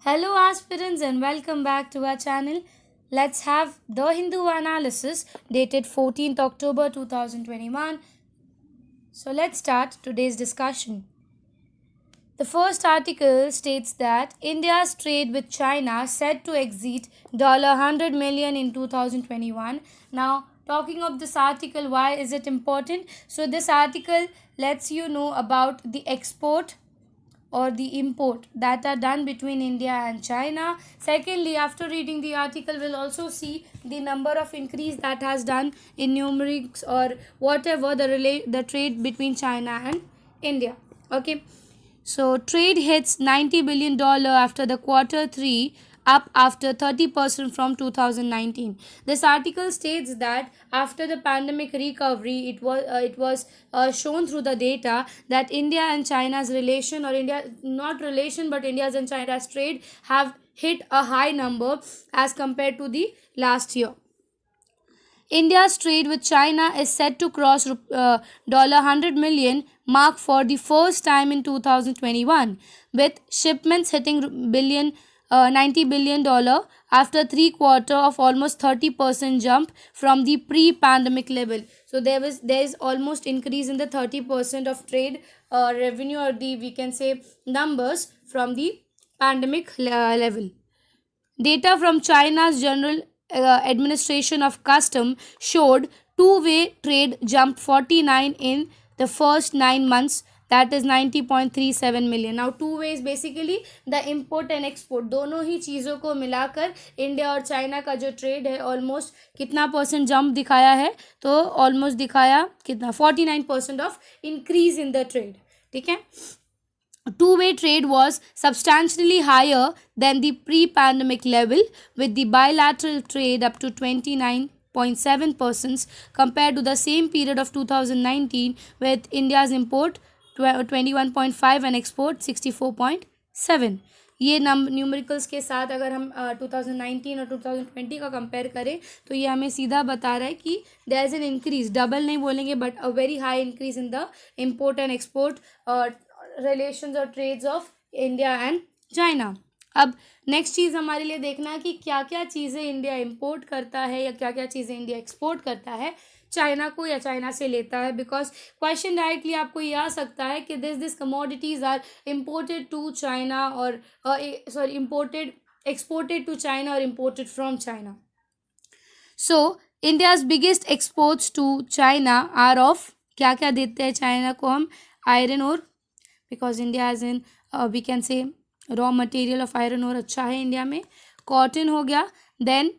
Hello, aspirants, and welcome back to our channel. Let's have the Hindu analysis dated 14th October 2021. So, let's start today's discussion. The first article states that India's trade with China set to exceed $100 million in 2021. Now, talking of this article, why is it important? So, this article lets you know about the export or the import that are done between India and China. Secondly, after reading the article, we'll also see the number of increase that has done in numerics or whatever the trade between China and India. Okay, so trade hits $90 billion after the quarter 3, up after 30% from 2019. This article states that after the pandemic recovery, it was shown through the data that India and China's relation, or India not relation but India's and China's trade, have hit a high number as compared to the last year. India's trade with China is set to cross $100 million mark for the first time in 2021, with shipments hitting $90 billion after 3 quarter of almost 30% jump from the pre-pandemic level. So there is almost increase in the 30% of trade revenue, or the we can say numbers from the pandemic level. Data from China's General Administration of Custom showed two-way trade jumped 49 in the first 9 months, that is 90.37 million. Now two ways basically the import and export दोनों ही चीज़ों को मिलाकर India और China का जो trade है almost कितना percent jump दिखाया है, तो ऑलमोस्ट दिखाया कितना 49% of increase in the trade. ठीक है, two-way trade was substantially higher than the pre-pandemic level, with the bilateral trade up to 29.7% compared to the same period of 2019, with India's import 21.5 and export 64.7. ये numericals के साथ अगर हम 2019 और 2020 का compare करें तो ये हमें सीधा बता रहा है कि there is an increase, double नहीं बोलेंगे but a very high increase in the import and export relations और trades of India and China. अब नेक्स्ट चीज़ हमारे लिए देखना है कि क्या क्या चीज़ें इंडिया इंपोर्ट करता है या क्या क्या चीज़ें इंडिया एक्सपोर्ट करता है चाइना को या चाइना से लेता है. बिकॉज क्वेश्चन डायरेक्टली आपको ये आ सकता है कि this commodities are imported to China और sorry imported exported to China और imported from China. So India's biggest exports to China are of, क्या क्या देते हैं चाइना को हम, आयरन और, because India as in we can say raw material of iron और अच्छा है इंडिया में. कॉटन हो गया, then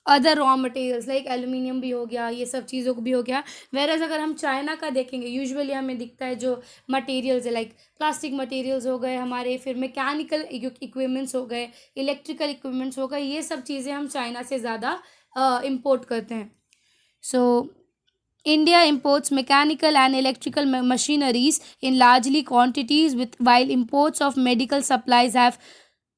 other raw materials like aluminium भी हो गया, ये सब चीज़ों को भी हो गया. वेरएज अगर हम चाइना का देखेंगे यूजुअली हमें दिखता है जो मटेरियल्स है लाइक प्लास्टिक मटेरियल्स हो गए हमारे, फिर मैकेनिकल इक्विपमेंट्स हो गए, इलेक्ट्रिकल इक्विपमेंट्स हो गए, ये सब चीज़ें हम चाइना से ज़्यादा इम्पोर्ट करते हैं. सो India imports mechanical and electrical machineries in largely quantities, while imports of medical supplies have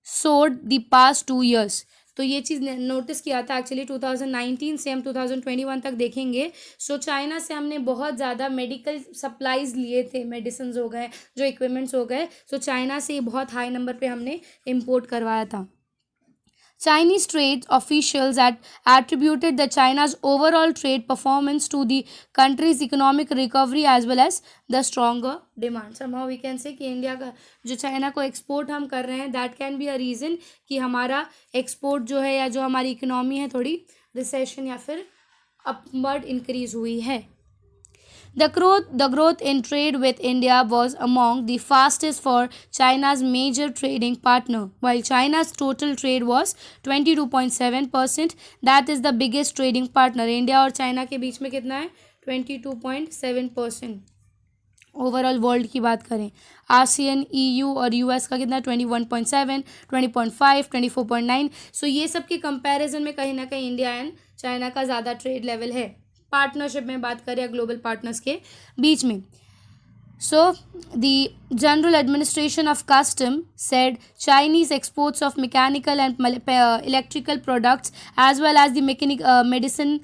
soared the past 2 years. तो ये चीज़ नोटिस किया था एक्चुअली 2019 से हम 2021 तक देखेंगे. सो चाइना से हमने बहुत ज़्यादा मेडिकल सप्लाईज लिए थे, मेडिसिन हो गए, जो इक्विपमेंट्स हो गए, सो चाइना से बहुत हाई नंबर पे हमने इम्पोर्ट करवाया था. Chinese trade officials attributed the China's overall trade performance to the country's economic recovery as well as the stronger demand. Somehow we can say कि इंडिया का जो चाइना को एक्सपोर्ट हम कर रहे हैं that can be a reason कि हमारा एक्सपोर्ट जो है या जो हमारी इकोनॉमी है थोड़ी रिसेशन या फिर अपवर्ड इंक्रीज हुई है. The growth in trade with India was among the fastest for China's major trading partner, while China's total trade was 22.7%. That is the biggest trading partner. India और China के बीच में कितना है 22.7%. Overall world की बात करें, आसियन, EU और US का कितना 21.7, 20.5, 24.9. सो ये सब के कंपैरिजन में कहीं ना कहीं इंडिया एंड चाइना का ज़्यादा ट्रेड लेवल है. पार्टनरशिप में बात करें ग्लोबल पार्टनर्स के बीच में. So, the General Administration of Custom said Chinese exports of mechanical and electrical products as well as the medicinal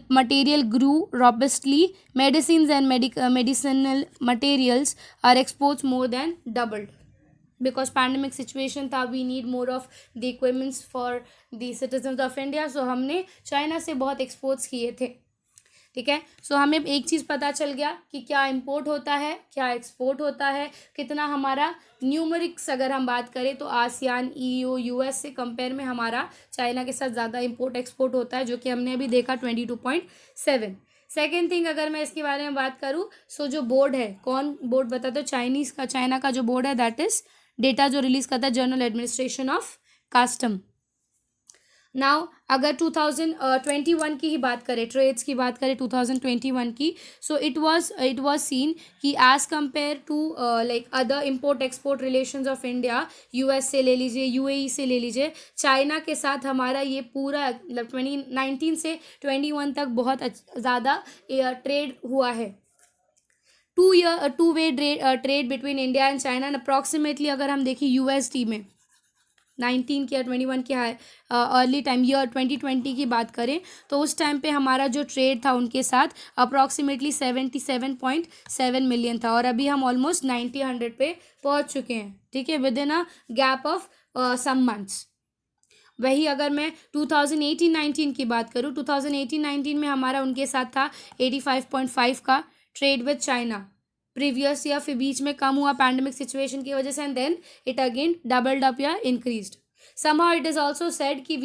material grew robustly. Medicines and medicinal materials are exports more than doubled. Because pandemic situation था, we need more of the equipments for the citizens of India, so हमने China से बहुत exports किए थे। ठीक है, सो हमें एक चीज़ पता चल गया कि क्या इंपोर्ट होता है, क्या एक्सपोर्ट होता है, कितना हमारा न्यूमरिक्स अगर हम बात करें तो आसियान, ईयू, यूएस से कंपेयर में हमारा चाइना के साथ ज़्यादा इंपोर्ट एक्सपोर्ट होता है, जो कि हमने अभी देखा 22.7। सेकेंड थिंग अगर मैं इसके बारे में बात करूँ, सो जो बोर्ड है, कौन बोर्ड बता दो, चाइना का जो बोर्ड है दैट इज डेटा जो रिलीज करता है general administration of custom. Now अगर 2021 की ही बात करें, ट्रेड्स की बात करें 2021 की, सो इट वाज सीन कि as compare to like other import export relations of India, US से ले लीजिए, यूएई से ले लीजिए, चाइना के साथ हमारा ये पूरा मतलब 2019 से 21 तक बहुत ज़्यादा ट्रेड हुआ है। Two way trade between India and China, approximately अगर हम देखें यूएसडी में 19 की या 21 की है, अर्ली टाइम ईयर 2020 की बात करें तो उस टाइम पे हमारा जो ट्रेड था उनके साथ अप्रॉक्सीमेटली 77.7 मिलियन था, और अभी हम ऑलमोस्ट 100 पे पहुंच चुके हैं। ठीक है, within a gap of some months. वही अगर मैं 2018-19 की बात करूँ, 2018-19 में हमारा उनके साथ था 85.5 का trade with China. Previous year फिर बीच में कम हुआ पैंडेमिक सिचुएशन की वजह से, and then it again doubled up या increased. somehow it is also said कि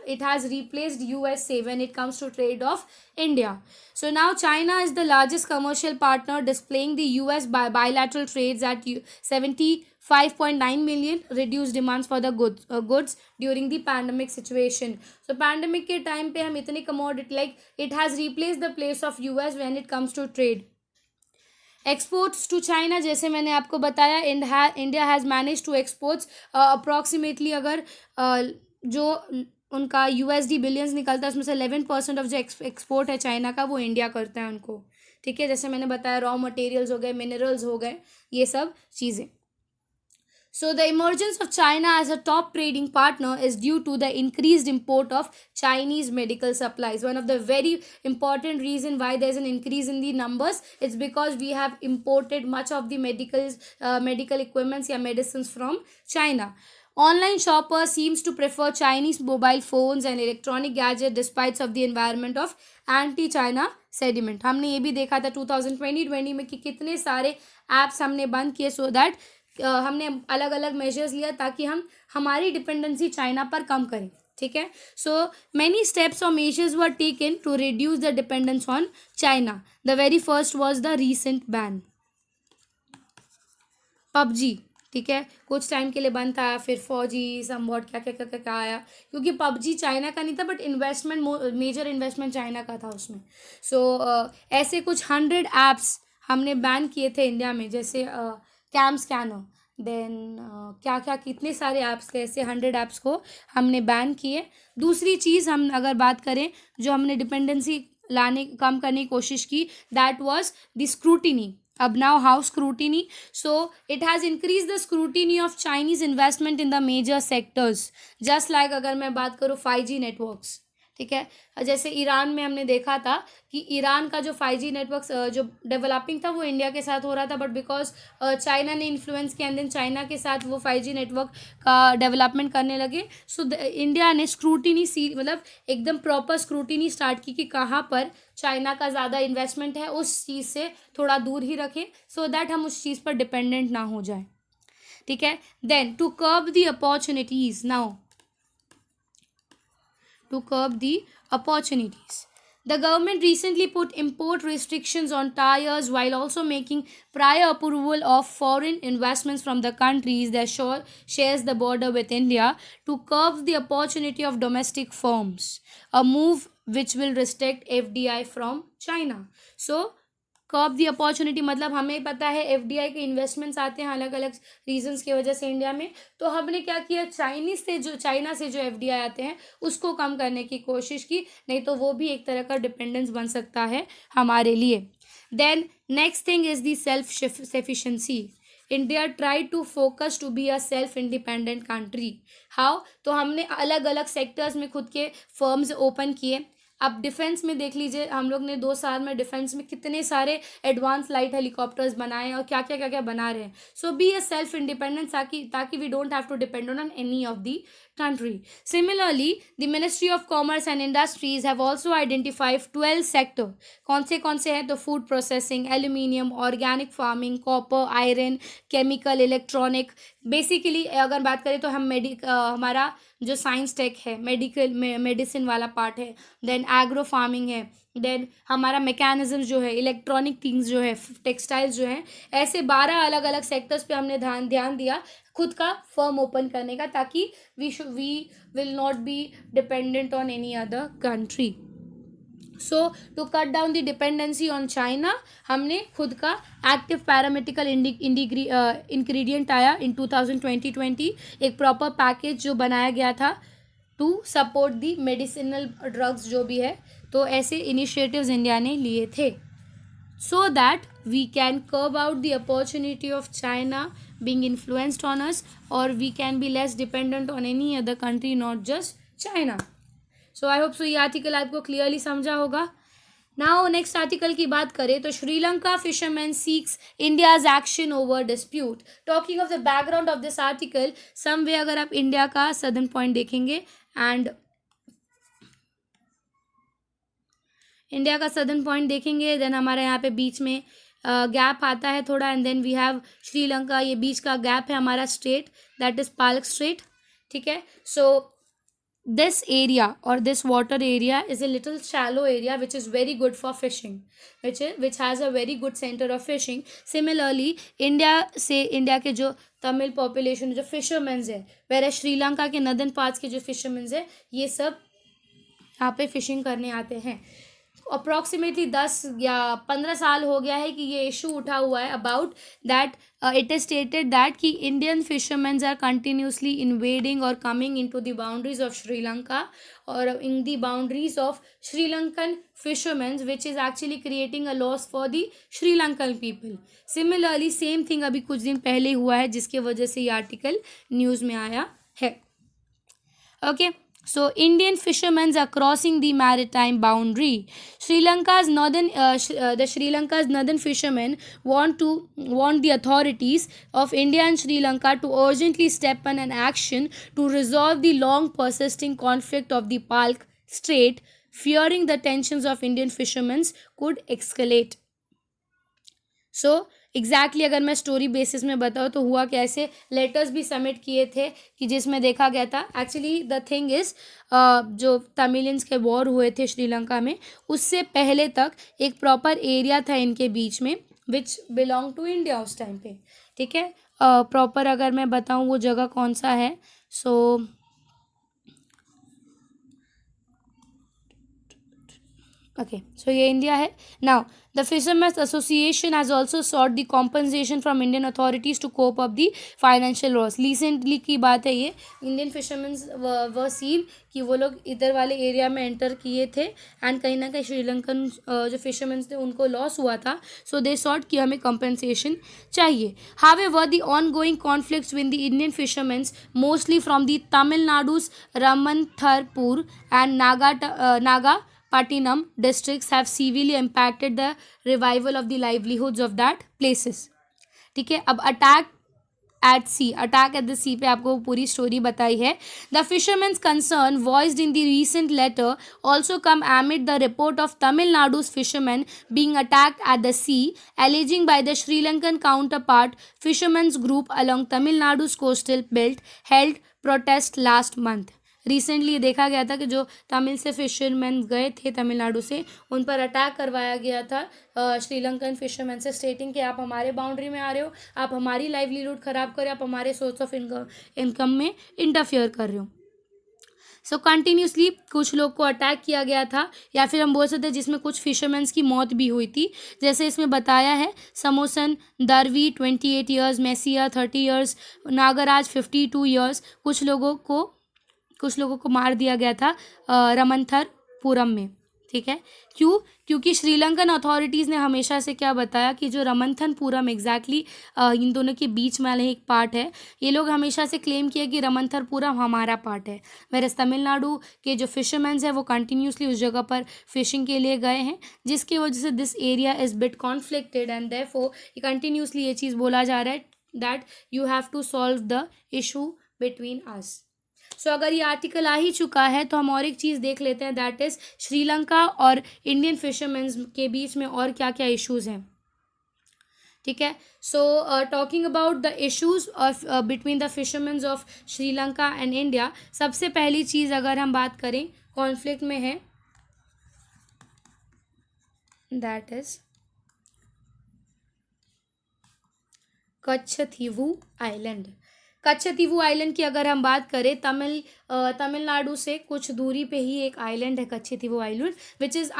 it has replaced USA when it comes to trade of India. So now China is the largest commercial partner, displaying the US bilateral trades at 75.9 million, reduced demands for the goods during the pandemic situation. So pandemic के time पे हम इतने commodity, like it has replaced the place of US when it comes to trade. Exports to China, जैसे मैंने आपको बताया, India has manage to exports approximately अगर जो उनका यूएसडी बिलियंस निकलता है उसमें से 11% ऑफ जो एक्सपोर्ट है चाइना का वो इंडिया करता है उनको। ठीक है, जैसे मैंने बताया रॉ मटेरियल्स हो गए, मिनरल्स हो गए, ये सब चीज़ें। So the emergence of China as a top trading partner is due to the increased import of Chinese medical supplies. One of the very important reason why there is an increase in the numbers, it's because we have imported much of the medical equipments या medicines from China. Online shoppers seems to prefer Chinese mobile phones and electronic gadgets despite of the environment of anti-China sentiment. हमने ये भी देखा था 2020 में कि कितने सारे apps हमने बंद किए, so that हमने अलग अलग मेजर्स लिया ताकि हम हमारी डिपेंडेंसी चाइना पर कम करें। ठीक है, सो मैनी स्टेप्स और measures were taken to reduce the dependence on China. The very first was the recent ban PUBG. ठीक है, कुछ टाइम के लिए बंद था, फिर फौजी समवॉट क्या क्या क्या क्या आया, क्योंकि पबजी चाइना का नहीं था but investment, major investment China का था उसमें। सो ऐसे कुछ 100 ऐप्स हमने बैन किए थे इंडिया में, जैसे कैम स्कैनर, देन क्या क्या कितने सारे ऐप्स थे, ऐसे 100 ऐप्स को हमने बैन किए। दूसरी चीज़ हम अगर बात करें जो हमने डिपेंडेंसी कम करने की कोशिश की, दैट वाज द स्क्रूटिनी। अब now how scrutiny, so it has increase the scrutiny of Chinese investment in the major sectors, just like अगर मैं बात करूँ 5G नेटवर्क्स। ठीक है, जैसे ईरान में हमने देखा था कि ईरान का जो 5G नेटवर्क जो डेवलपिंग था वो इंडिया के साथ हो रहा था, बट बिकॉज चाइना ने इन्फ्लुएंस किया, देन चाइना के साथ वो 5G नेटवर्क का डेवलपमेंट करने लगे। सो इंडिया ने स्क्रूटिनी मतलब एकदम प्रॉपर स्क्रूटिनी स्टार्ट की कि कहाँ पर चाइना का ज़्यादा इन्वेस्टमेंट है, उस चीज़ से थोड़ा दूर ही रखें, सो दैट हम उस चीज़ पर डिपेंडेंट ना हो जाए। ठीक है, then to curb the opportunities, now to curb the opportunities. The government recently put import restrictions on tires while also making prior approval of foreign investments from the countries that shares the border with India to curb the opportunity of domestic firms, a move which will restrict FDI from China. So curb the opportunity मतलब हमें पता है FDI के investments आते हैं अलग अलग reasons की वजह से इंडिया में, तो हमने क्या किया, चाइना से जो FDI आते हैं उसको कम करने की कोशिश की, नहीं तो वो भी एक तरह का डिपेंडेंस बन सकता है हमारे लिए। Then next thing is the self sufficiency. India try to focus to be a self independent country. How, तो हमने अलग अलग सेक्टर्स में खुद के फर्म्स ओपन किए, अब डिफेंस में देख लीजिए, हम लोग ने 2 साल में डिफेंस में कितने सारे एडवांस लाइट हेलीकॉप्टर्स बनाए और क्या क्या क्या क्या बना रहे हैं. So be a self independence, ताकि ताकि we don't have to depend on any of the country. Similarly, the Ministry of Commerce and Industries have also identified 12 sector. कौन से हैं? तो food processing, aluminium, organic farming, copper, iron, chemical, electronic. Basically अगर बात करें तो हम हमारा जो साइंस टेक है, मेडिसिन वाला पार्ट है, देन एग्रो फार्मिंग है, देन हमारा मैकेनिज्म जो है, इलेक्ट्रॉनिक थिंग्स जो है, टेक्सटाइल्स जो है, ऐसे 12 अलग अलग सेक्टर्स पे हमने ध्यान दिया खुद का फर्म ओपन करने का, ताकि we will not be dependent on any other country. So to cut down the dependency on China, हमने खुद का एक्टिव पैरामेडिकल इंग्रेडिएंट आया इन 2020 एक प्रॉपर पैकेज जो बनाया गया था to support the medicinal drugs जो भी है. तो ऐसे इनिशिएटिव्स इंडिया ने लिए थे, so that we can curb out the opportunity of China being influenced on us, or we can be less dependent on any other country, not just China. So I hope so ये article आपको clearly समझा होगा. Now next article की बात करें तो Sri Lanka fisherman seeks India's action over dispute. Talking of the background of this article, someway अगर आप इंडिया का सदर्न पॉइंट देखेंगे एंड इंडिया का सदर्न पॉइंट देखेंगे, देन हमारे यहाँ पे बीच में गैप आता है थोड़ा, and then we have Sri Lanka. ये बीच का गैप है हमारा strait, that is Palk straight. ठीक है. सो this area or this water area is a little shallow area which is very good for fishing, which has a very good center of fishing. Similarly, India के जो Tamil population जो fisherman है, where Sri Lanka के northern parts के जो fisherman है, ये सब यहाँ पे फिशिंग करने आते हैं. अप्रॉक्सीमेटली 10 या 15 साल हो गया है कि ये इशू उठा हुआ है about that. It is stated that कि Indian fishermen are continuously invading और coming into the boundaries of Sri Lanka और in the boundaries of Sri Lankan fishermen, which is actually creating a loss for the Sri Lankan people. Similarly same thing अभी कुछ दिन पहले हुआ है, जिसके वजह से ये आर्टिकल न्यूज़ में आया है. Okay. So Indian fishermen are crossing the maritime boundary. The Sri Lanka's northern fishermen want the authorities of India and Sri Lanka to urgently step in an action to resolve the long persisting conflict of the Palk Strait, fearing the tensions of Indian fishermen could escalate. So exactly अगर मैं story basis में बताऊँ तो हुआ कि ऐसे letters भी submit किए थे कि जिसमें देखा गया था. एक्चुअली द थिंग इज़, जो तमिलियंस के वॉर हुए थे श्रीलंका में, उससे पहले तक एक प्रॉपर एरिया था इनके बीच में विच बिलोंग टू इंडिया उस टाइम पे. ठीक है. प्रॉपर अगर मैं बताऊँ वो जगह कौन सा है, सो सो ये इंडिया है. Now the Fishermen's Association has also sought the compensation from Indian authorities to cope up the financial loss. Recently की बात है ये. Indian fishermen were seen कि वो लोग इधर वाले एरिया में एंटर किए थे एंड कहीं ना कहीं श्रीलंकन जो फिशरमैन थे उनको लॉस हुआ था. सो दे सॉट कि हमें कंपनसेशन चाहिए. However, the ongoing conflicts with the Indian fishermen, mostly from the Tamil Nadu's Ramantharpur and Nagapattinam districts, have severely impacted the revival of the livelihoods of that places. ठीक है. अब attack at the सी पे आपको पूरी story बताई है. The fishermen's concern voiced in the recent letter also come amid the report of Tamil Nadu's fishermen being attacked at the sea, alleging by the Sri Lankan counterpart. Fishermen's group along Tamil Nadu's coastal belt held protest last month. Recently देखा गया था कि जो तमिल से fisherman गए थे तमिलनाडु से, उन पर अटैक करवाया गया था श्रीलंकन फिशरमैन से, स्टेटिंग कि आप हमारे बाउंड्री में आ रहे हो, आप हमारी लाइवलीहुड ख़राब कर रहे हो, आप हमारे सोर्स ऑफ इनकम में इंटरफेयर कर रहे हो. सो कंटिन्यूसली कुछ लोग को अटैक किया गया था, या फिर हम बोल सकते हैं जिसमें कुछ फिशरमैन्स की मौत भी हुई थी. जैसे इसमें बताया है, समोसन दरवी 28 years, Mysia 30 years, Nagraj 52 years, कुछ लोगों को मार दिया गया था रमनथरपुरम में. ठीक है। क्यों? क्योंकि श्रीलंकन अथॉरिटीज़ ने हमेशा से क्या बताया कि जो रमनथनपुरम एग्जैक्टली इन दोनों के बीच में एक पार्ट है, ये लोग हमेशा से क्लेम किया कि रमनथनपुरम हमारा पार्ट है। वेरस तमिलनाडु के जो फिशरमैन्स हैं वो कंटिन्यूसली उस जगह पर फिशिंग के लिए गए हैं, जिसकी वजह से this area is bit conflicted and therefore continuously ये चीज़ बोला जा रहा है that you have to solve the issue between us. So अगर ये आर्टिकल आ ही चुका है तो हम और एक चीज़ देख लेते हैं, दैट इज़ श्रीलंका और इंडियन फिशरमैन्स के बीच में और क्या क्या इश्यूज़ हैं। ठीक है। So talking about the issues of between the fisherman's of Sri Lanka and India, सबसे पहली चीज़ अगर हम बात करें कॉन्फ्लिक्ट में है, दैट इज कच्छथीवू आइलैंड। कच्छतीवू आइलैंड की अगर हम बात करें, तमिलनाडु से कुछ दूरी पे ही एक आइलैंड है Katchatheevu island, which is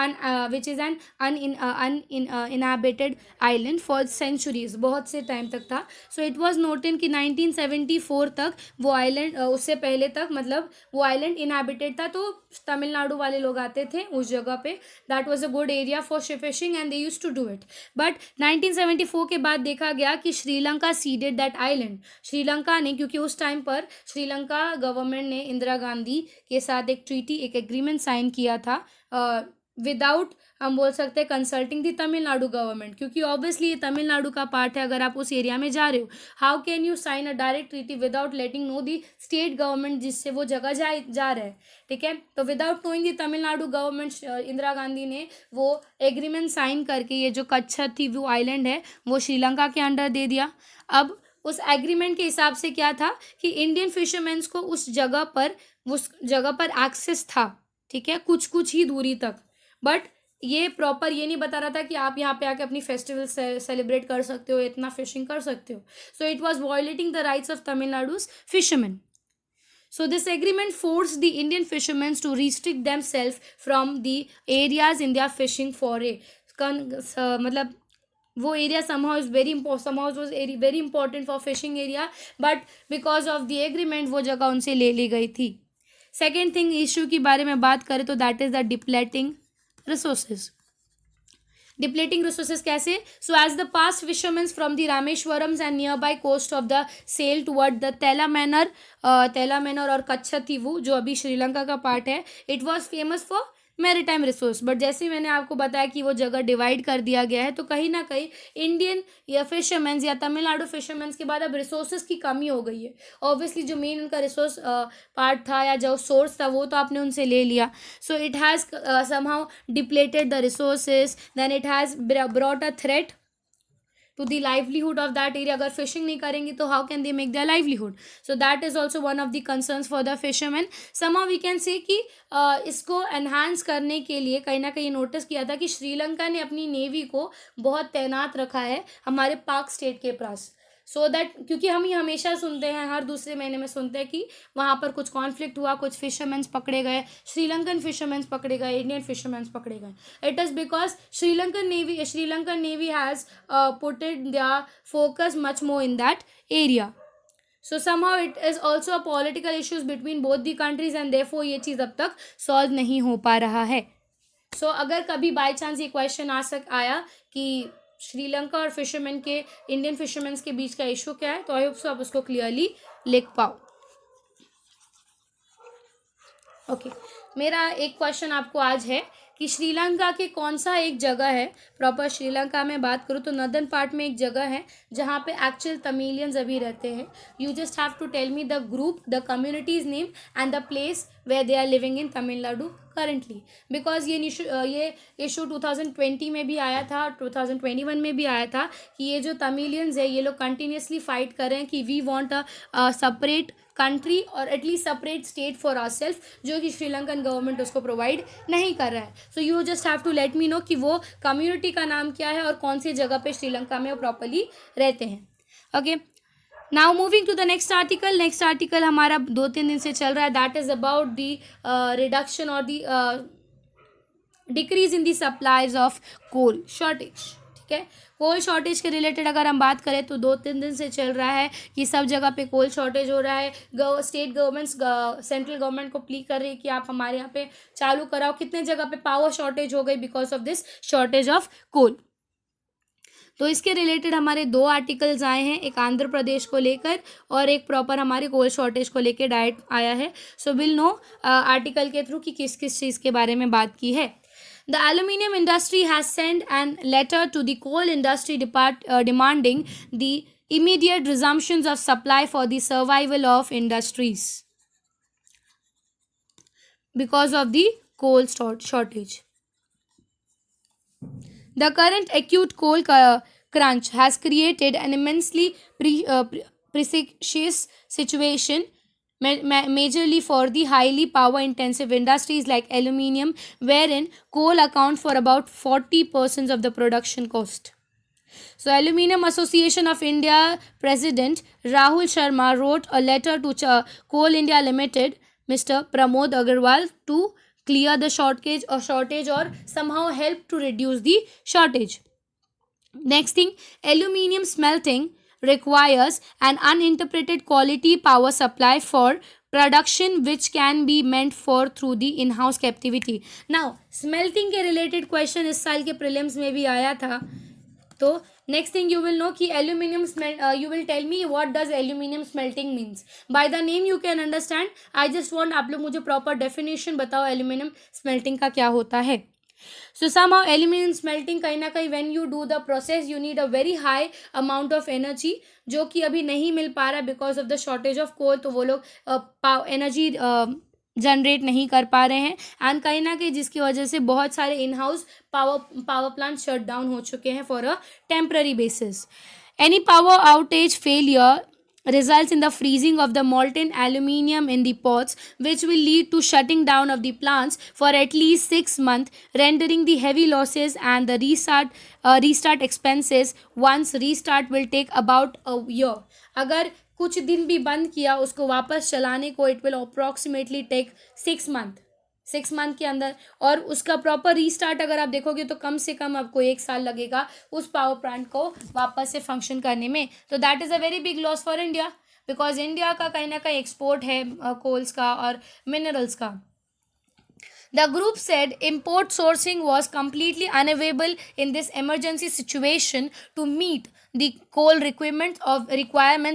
an uninhabited island for centuries, बहुत से टाइम तक था। सो इट वाज नोटेड कि 1974 तक वो आइलैंड, उससे पहले तक मतलब वो आइलैंड इनहैबिटेड था, तो तमिलनाडु वाले लोग आते थे उस जगह पे। That was a good area for fishing and they used to do it. But 1974 के बाद देखा गया कि Sri Lanka ceded that island. Sri Lanka ने, क्योंकि उस टाइम पर श्रीलंका गवर्नमेंट ने इंदिरा गांधी के साथ एक ट्रीटी, एक एग्रीमेंट साइन किया था विदाउट, हम बोल सकते हैं, कंसल्टिंग दी तमिलनाडु गवर्नमेंट, क्योंकि ऑब्वियसली ये तमिलनाडु का पार्ट है। अगर आप उस एरिया में जा रहे हो, how can you sign a direct treaty without letting know the state government जिससे वो जगह जा रहा है। ठीक है। तो without knowing the Tamil Nadu government, Indira Gandhi ने वो एग्रीमेंट साइन करके ये जो कच्छतीवू आइलैंड है वो श्रीलंका के अंडर दे दिया। अब उस एग्रीमेंट के हिसाब से क्या था कि इंडियन फिशरमैन्स को उस जगह पर एक्सेस था, ठीक है, कुछ कुछ ही दूरी तक। बट ये प्रॉपर ये नहीं बता रहा था कि आप यहाँ पे आके अपनी फेस्टिवल सेलिब्रेट कर सकते हो, इतना फिशिंग कर सकते हो। So it was violating the rights of Tamil Nadu's fishermen. So this agreement forced the Indian fishermen to restrict themselves from the areas in their fishing foray. मतलब वो area somehow was very important for fishing area, but because of the agreement वो जगह उनसे ले ली गई थी। Second thing, issue के बारे में बात करें तो that is the depleting resources. Depleting resources कैसे? So as the pass fisherman from the Rameswarams and nearby coast of the sail toward the Talaimannar और कच्छतीवू, जो अभी श्रीलंका का पार्ट है, it was famous for maritime resource. But जैसे मैंने आपको बताया कि वो जगह डिवाइड कर दिया गया है, तो कहीं ना कहीं इंडियन या फिशरमैन्स या तमिलनाडु फिशरमैन्स के बाद अब रिसोर्सेज की कमी हो गई है। ऑब्वियसली जो मेन उनका रिसोर्स पार्ट था या जो सोर्स था वो तो आपने उनसे ले लिया। So it has somehow depleted the resources, then it has brought a threat to the livelihood of that area. अगर फिशिंग नहीं करेंगे तो how can they make their livelihood? So that is also one of the concerns for the fishermen. Somehow we can say कि इसको enhance करने के लिए कहीं ना कहीं नोटिस किया था कि श्रीलंका ने अपनी नेवी को बहुत तैनात रखा है हमारे पाक स्टेट के पास, सो दैट, क्योंकि हम ही हमेशा सुनते हैं, हर दूसरे महीने में सुनते हैं कि वहाँ पर कुछ कॉन्फ्लिक्ट हुआ, कुछ फिशरमैन्स पकड़े गए, श्रीलंकन फिशरमैन्स पकड़े गए, इंडियन फिशरमैन्स पकड़े गए। It is because Sri Lankan navy has putted their focus much more in that area. So somehow it is also a political issues between both the countries and therefore ये चीज़ अब तक सॉल्व नहीं हो पा रहा है। सो अगर कभी बाई चांस ये क्वेश्चन आया कि श्रीलंका और फिशरमैन के, इंडियन फिशरमैन्स के बीच का इशू क्या है, तो आई होप सो आप उसको क्लियरली लिख पाओ। ओके, मेरा एक क्वेश्चन आपको आज है कि श्रीलंका के कौन सा एक जगह है, प्रॉपर श्रीलंका में बात करूँ तो नॉर्दर्न पार्ट में एक जगह है जहाँ पे एक्चुअल तमिलियंस अभी रहते हैं। You just have to tell me the group, the communities name and the place where they are living in Tamil Nadu currently. Because ये इशू 2020 में भी आया था, 2021 में भी आया था कि ये जो तमिलियंस है ये लोग कंटिन्यूसली फाइट कर रहे हैं कि we want a separate country और at least separate state for our self, जो कि श्रीलंकन गवर्नमेंट उसको प्रोवाइड नहीं कर रहा है। So you just have to let me know कि वो कम्युनिटी का नाम क्या है और कौन सी जगह पे श्रीलंका में वो प्रॉपरली रहते हैं। Okay, now moving to the next article. Next article हमारा 2-3 दिन से चल रहा है, that is about the reduction और the decrease in the supplies of coal shortage. ठीक है। कोल शॉर्टेज के रिलेटेड अगर हम बात करें तो 2-3 दिन से चल रहा है कि सब जगह पे कोल शॉर्टेज हो रहा है। स्टेट गवर्नमेंट्स सेंट्रल गवर्नमेंट को प्ली कर रही है कि आप हमारे यहाँ पे चालू कराओ। कितने जगह पे पावर शॉर्टेज हो गई because of this shortage of coal. तो इसके रिलेटेड हमारे 2 आर्टिकल्स आए हैं, एक आंध्र प्रदेश को लेकर और एक प्रॉपर हमारे कोल शॉर्टेज को लेकर डायरेक्ट आया है। सो विल नो आर्टिकल के थ्रू कि किस किस चीज़ के बारे में बात की है। The aluminum industry has sent an letter to the coal industry demanding the immediate resumptions of supply for the survival of industries because of the coal shortage. The current acute coal crunch has created an immensely precarious situation, majorly for the highly power intensive industries like aluminium, wherein coal account for about 40% of the production cost. So Aluminium Association of India President Rahul Sharma wrote a letter to Coal India Limited, Mr. Pramod Agarwal, to clear the shortage or somehow help to reduce the shortage. Next thing, aluminium smelting requires an uninterrupted quality power supply for production which can be meant for through the in-house capacity. Now smelting के related question इस साल के prelims में भी आया था। तो next thing you will know कि aluminium you will tell me what does aluminium smelting means. By the name you can understand. I just want आप लोग मुझे proper definition बताओ aluminium smelting का क्या होता है। So somehow aluminium smelting कहीं ना कहीं when you do the process you need a very high amount of energy जो कि अभी नहीं मिल पा रहा because of the shortage of coal। तो वो लोग एनर्जी जनरेट नहीं कर पा रहे हैं एंड कहीं ना कहीं जिसकी वजह से बहुत सारे in house power plant shut down हो चुके हैं for a temporary basis. Any power outage failure results in the freezing of the molten aluminium in the pots, which will lead to shutting down of the plants for at least 6 months, rendering the heavy losses and the restart expenses. Once restart will take about a year. अगर कुछ दिन भी बंद किया उसको वापस चलाने को it will approximately take 6 month के अंदर, और उसका प्रॉपर रीस्टार्ट अगर आप देखोगे तो कम से कम आपको 1 साल लगेगा उस पावर प्लांट को वापस से फंक्शन करने में। तो that is a very big loss for India because India का कहीं ना कहीं एक्सपोर्ट है कोल्स का और मिनरल्स का। The group said import sourcing was completely unavailable in this emergency situation to meet the coal requirements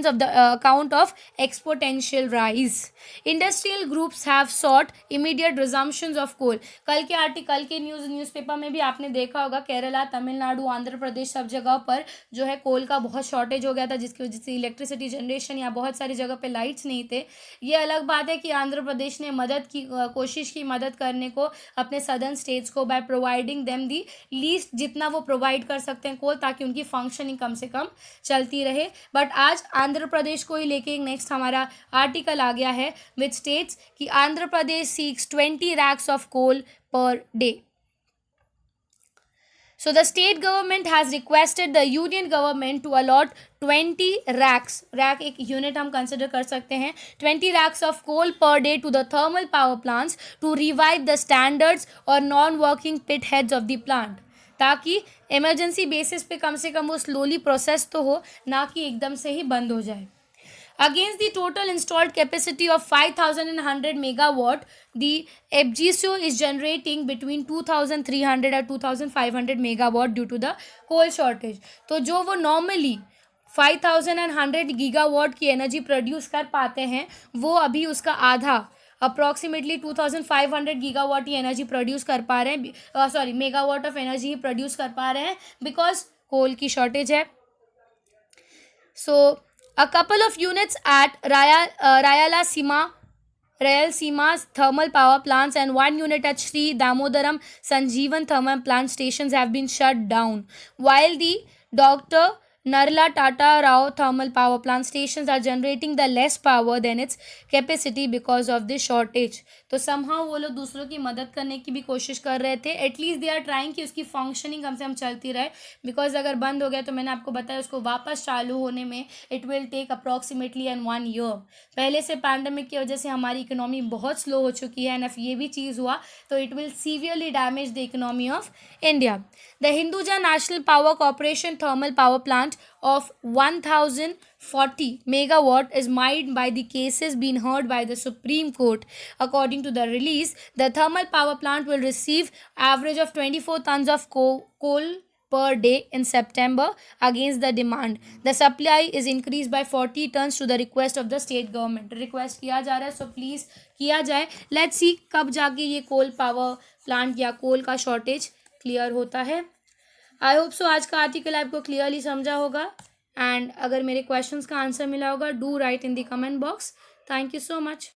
of the account of exponential rise. Industrial groups have sought immediate resumptions of coal. कल के newspaper में भी आपने देखा होगा केरला, तमिलनाडु, आंध्र प्रदेश सब जगह पर जो है कोल का बहुत शॉर्टेज हो गया था जिसकी वजह से इलेक्ट्रिसिटी जनरेशन या बहुत सारी जगह पे लाइट्स नहीं थे। ये अलग बात है कि आंध्र प्रदेश ने कोशिश की मदद करने को अपने सदर्न स्टेट्स को by providing them the least जितना वो प्रोवाइड कर सकते हैं कोल ताकि उनकी फंक्शनिंग कम से कम चलती रहे। बट आज आंध्र प्रदेश को ही लेके एक नेक्स्ट हमारा आर्टिकल आ गया है विच स्टेट्स कि Andhra Pradesh seeks 20 racks of coal per day. So the state government has requested the union government to allot 20 racks, rack एक यूनिट हम कंसिडर कर सकते हैं, 20 racks of coal per day to the thermal power plants to revive the standards और non-working pit heads of the plant, ताकि emergency basis पे कम से कम वो स्लोली प्रोसेस तो हो ना कि एकदम से ही बंद हो जाए। Against the total installed capacity of 5,100 megawatt, the FGSO is generating between 2,300 और 2,500 megawatt due to the coal shortage. तो जो वो normally 5,100 गीगावाट की एनर्जी प्रोड्यूस कर पाते हैं वो अभी उसका आधा अप्रॉक्सीमेटली 2,500 गीगावाट की एनर्जी प्रोड्यूस कर पा रहे हैं, megawatt of energy he produce कर पा रहे हैं बिकॉज कोल की शॉर्टेज है। सो a couple of units at Rayalaseema's thermal power plants and 1 unit at Sri Damodaram Sanjeevan thermal plant stations have been shut down, while the Dr. Narla Tata Rao thermal power plant stations are generating the less power than its capacity because of this shortage. तो somehow वो लोग दूसरों की मदद करने की भी कोशिश कर रहे थे. एटलीस्ट दे आर ट्राइंग कि उसकी फंक्शनिंग कम से कम चलती रहे, बिकॉज अगर बंद हो गया तो मैंने आपको बताया उसको वापस चालू होने में it will take approximately an 1 year. पहले से पैंडमिक की वजह से हमारी इकोनॉमी बहुत स्लो हो चुकी है, एंड इफ ये भी चीज़ हुआ तो it will severely damage the economy of India. The Hinduja national power corporation thermal power plant of 1040 megawatt is made by the cases being heard by the Supreme Court. According to the release, the thermal power plant will receive average of 24 tons of coal per day in September against the demand. The supply is increased by 40 tons to the request of the state government. Request किया जा रहा है, so please किया जाए. Let's see कब जाके ये coal power plant या कोल का शॉर्टेज क्लियर होता है. आई होप सो आज का आर्टिकल आपको क्लियरली समझा होगा, एंड अगर मेरे क्वेश्चंस का आंसर मिला होगा, do right in the comment box. Thank you so much.